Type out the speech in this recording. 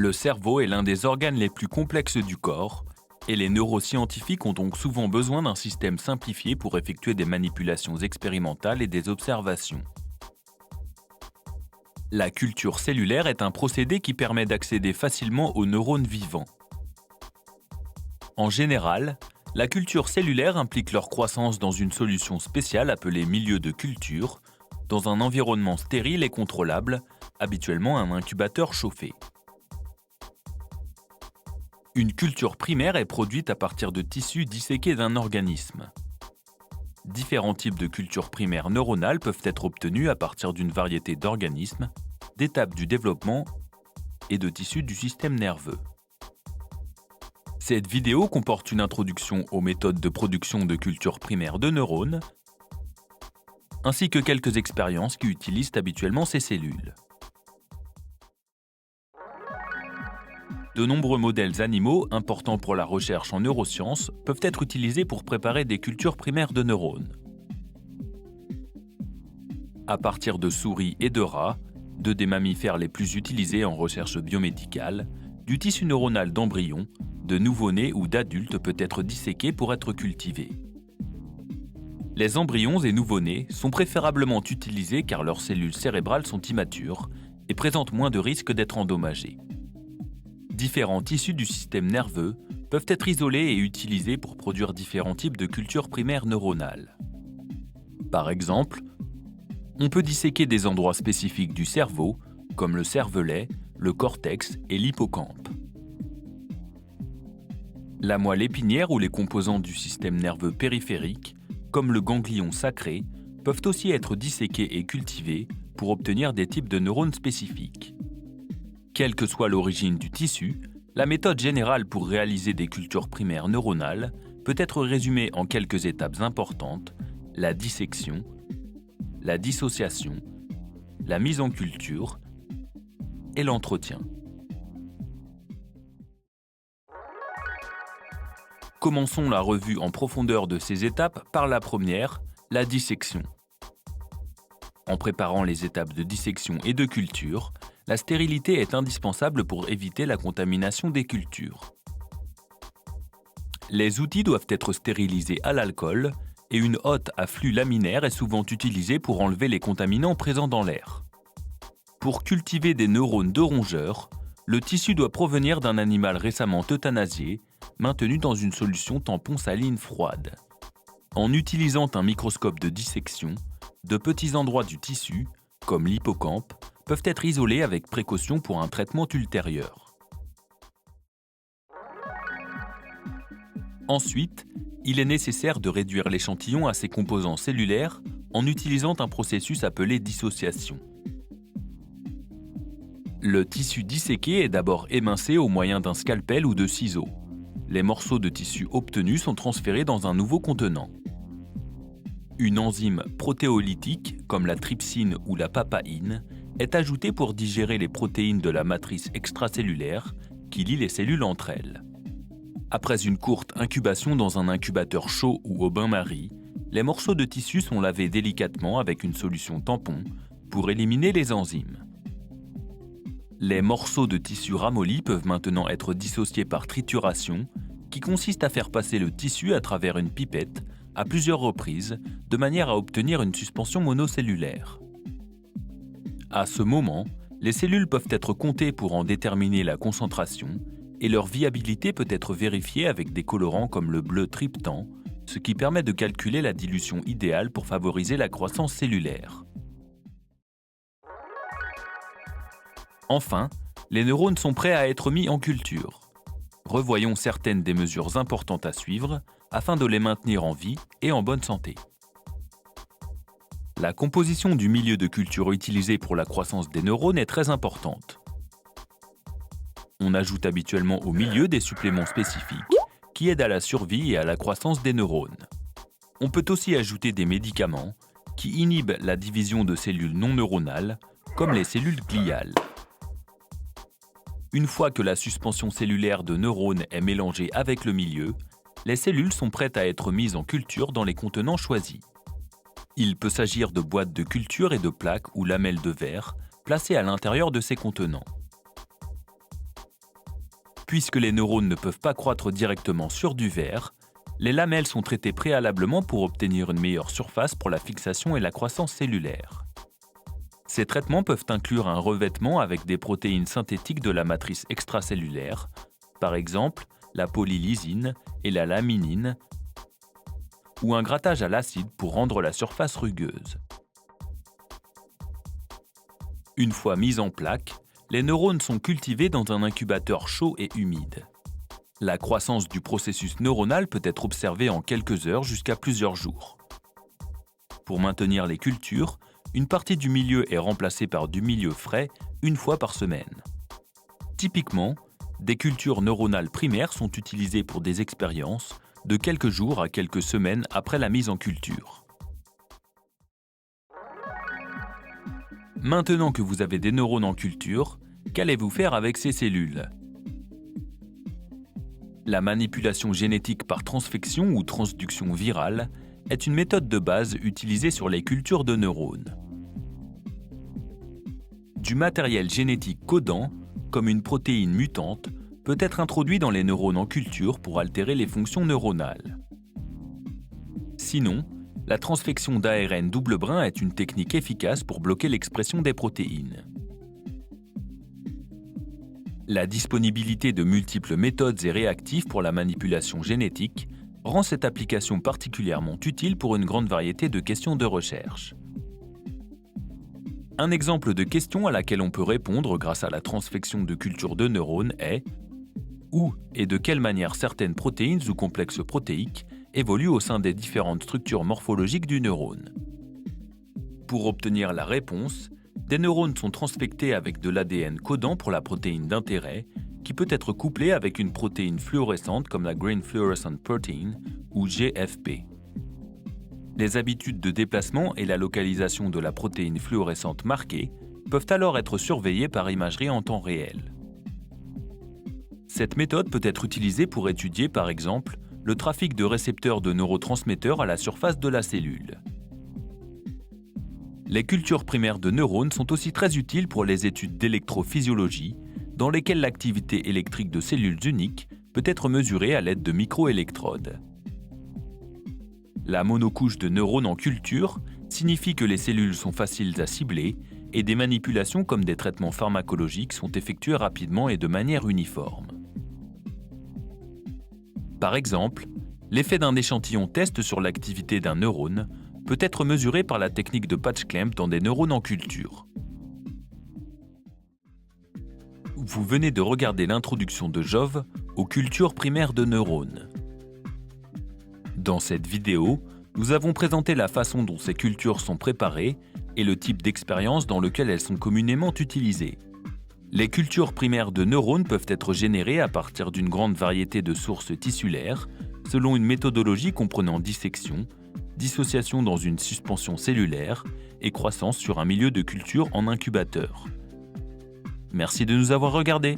Le cerveau est l'un des organes les plus complexes du corps, et les neuroscientifiques ont donc souvent besoin d'un système simplifié pour effectuer des manipulations expérimentales et des observations. La culture cellulaire est un procédé qui permet d'accéder facilement aux neurones vivants. En général, la culture cellulaire implique leur croissance dans une solution spéciale appelée milieu de culture, dans un environnement stérile et contrôlable, habituellement un incubateur chauffé. Une culture primaire est produite à partir de tissus disséqués d'un organisme. Différents types de cultures primaires neuronales peuvent être obtenus à partir d'une variété d'organismes, d'étapes du développement et de tissus du système nerveux. Cette vidéo comporte une introduction aux méthodes de production de cultures primaires de neurones, ainsi que quelques expériences qui utilisent habituellement ces cellules. De nombreux modèles animaux, importants pour la recherche en neurosciences, peuvent être utilisés pour préparer des cultures primaires de neurones. À partir de souris et de rats, deux des mammifères les plus utilisés en recherche biomédicale, du tissu neuronal d'embryons, de nouveau-nés ou d'adultes peut être disséqué pour être cultivé. Les embryons et nouveau-nés sont préférablement utilisés car leurs cellules cérébrales sont immatures et présentent moins de risques d'être endommagées. Différents tissus du système nerveux peuvent être isolés et utilisés pour produire différents types de cultures primaires neuronales. Par exemple, on peut disséquer des endroits spécifiques du cerveau, comme le cervelet, le cortex et l'hippocampe. La moelle épinière ou les composants du système nerveux périphérique, comme le ganglion sacré, peuvent aussi être disséqués et cultivés pour obtenir des types de neurones spécifiques. Quelle que soit l'origine du tissu, la méthode générale pour réaliser des cultures primaires neuronales peut être résumée en quelques étapes importantes: la dissection, la dissociation, la mise en culture et l'entretien. Commençons la revue en profondeur de ces étapes par la première, la dissection. En préparant les étapes de dissection et de culture, la stérilité est indispensable pour éviter la contamination des cultures. Les outils doivent être stérilisés à l'alcool et une hotte à flux laminaire est souvent utilisée pour enlever les contaminants présents dans l'air. Pour cultiver des neurones de rongeurs, le tissu doit provenir d'un animal récemment euthanasié, maintenu dans une solution tampon saline froide. En utilisant un microscope de dissection, de petits endroits du tissu, comme l'hippocampe, peuvent être isolés avec précaution pour un traitement ultérieur. Ensuite, il est nécessaire de réduire l'échantillon à ses composants cellulaires en utilisant un processus appelé dissociation. Le tissu disséqué est d'abord émincé au moyen d'un scalpel ou de ciseaux. Les morceaux de tissu obtenus sont transférés dans un nouveau contenant. Une enzyme protéolytique, comme la trypsine ou la papaïne, est ajoutée pour digérer les protéines de la matrice extracellulaire qui lie les cellules entre elles. Après une courte incubation dans un incubateur chaud ou au bain-marie, les morceaux de tissu sont lavés délicatement avec une solution tampon pour éliminer les enzymes. Les morceaux de tissu ramollis peuvent maintenant être dissociés par trituration, qui consiste à faire passer le tissu à travers une pipette à plusieurs reprises, de manière à obtenir une suspension monocellulaire. À ce moment, les cellules peuvent être comptées pour en déterminer la concentration et leur viabilité peut être vérifiée avec des colorants comme le bleu tryptan, ce qui permet de calculer la dilution idéale pour favoriser la croissance cellulaire. Enfin, les neurones sont prêts à être mis en culture. Revoyons certaines des mesures importantes à suivre afin de les maintenir en vie et en bonne santé. La composition du milieu de culture utilisé pour la croissance des neurones est très importante. On ajoute habituellement au milieu des suppléments spécifiques qui aident à la survie et à la croissance des neurones. On peut aussi ajouter des médicaments qui inhibent la division de cellules non neuronales, comme les cellules gliales. Une fois que la suspension cellulaire de neurones est mélangée avec le milieu, les cellules sont prêtes à être mises en culture dans les contenants choisis. Il peut s'agir de boîtes de culture et de plaques ou lamelles de verre placées à l'intérieur de ces contenants. Puisque les neurones ne peuvent pas croître directement sur du verre, les lamelles sont traitées préalablement pour obtenir une meilleure surface pour la fixation et la croissance cellulaire. Ces traitements peuvent inclure un revêtement avec des protéines synthétiques de la matrice extracellulaire, par exemple la polylysine et la laminine, ou un grattage à l'acide pour rendre la surface rugueuse. Une fois mis en plaque, les neurones sont cultivés dans un incubateur chaud et humide. La croissance du processus neuronal peut être observée en quelques heures jusqu'à plusieurs jours. Pour maintenir les cultures, une partie du milieu est remplacée par du milieu frais une fois par semaine. Typiquement, des cultures neuronales primaires sont utilisées pour des expériences de quelques jours à quelques semaines après la mise en culture. Maintenant que vous avez des neurones en culture, qu'allez-vous faire avec ces cellules ? La manipulation génétique par transfection ou transduction virale est une méthode de base utilisée sur les cultures de neurones. Du matériel génétique codant, comme une protéine mutante, peut être introduit dans les neurones en culture pour altérer les fonctions neuronales. Sinon, la transfection d'ARN double brin est une technique efficace pour bloquer l'expression des protéines. La disponibilité de multiples méthodes et réactifs pour la manipulation génétique rend cette application particulièrement utile pour une grande variété de questions de recherche. Un exemple de question à laquelle on peut répondre grâce à la transfection de cultures de neurones est « Où et de quelle manière certaines protéines ou complexes protéiques évoluent au sein des différentes structures morphologiques du neurone ?» Pour obtenir la réponse, des neurones sont transfectés avec de l'ADN codant pour la protéine d'intérêt, qui peut être couplée avec une protéine fluorescente comme la Green Fluorescent Protein ou GFP. Les habitudes de déplacement et la localisation de la protéine fluorescente marquée peuvent alors être surveillées par imagerie en temps réel. Cette méthode peut être utilisée pour étudier par exemple le trafic de récepteurs de neurotransmetteurs à la surface de la cellule. Les cultures primaires de neurones sont aussi très utiles pour les études d'électrophysiologie, dans lesquelles l'activité électrique de cellules uniques peut être mesurée à l'aide de microélectrodes. La monocouche de neurones en culture signifie que les cellules sont faciles à cibler et des manipulations comme des traitements pharmacologiques sont effectuées rapidement et de manière uniforme. Par exemple, l'effet d'un échantillon test sur l'activité d'un neurone peut être mesuré par la technique de patch clamp dans des neurones en culture. Vous venez de regarder l'introduction de Jove aux cultures primaires de neurones. Dans cette vidéo, nous avons présenté la façon dont ces cultures sont préparées et le type d'expérience dans lequel elles sont communément utilisées. Les cultures primaires de neurones peuvent être générées à partir d'une grande variété de sources tissulaires, selon une méthodologie comprenant dissection, dissociation dans une suspension cellulaire et croissance sur un milieu de culture en incubateur. Merci de nous avoir regardés.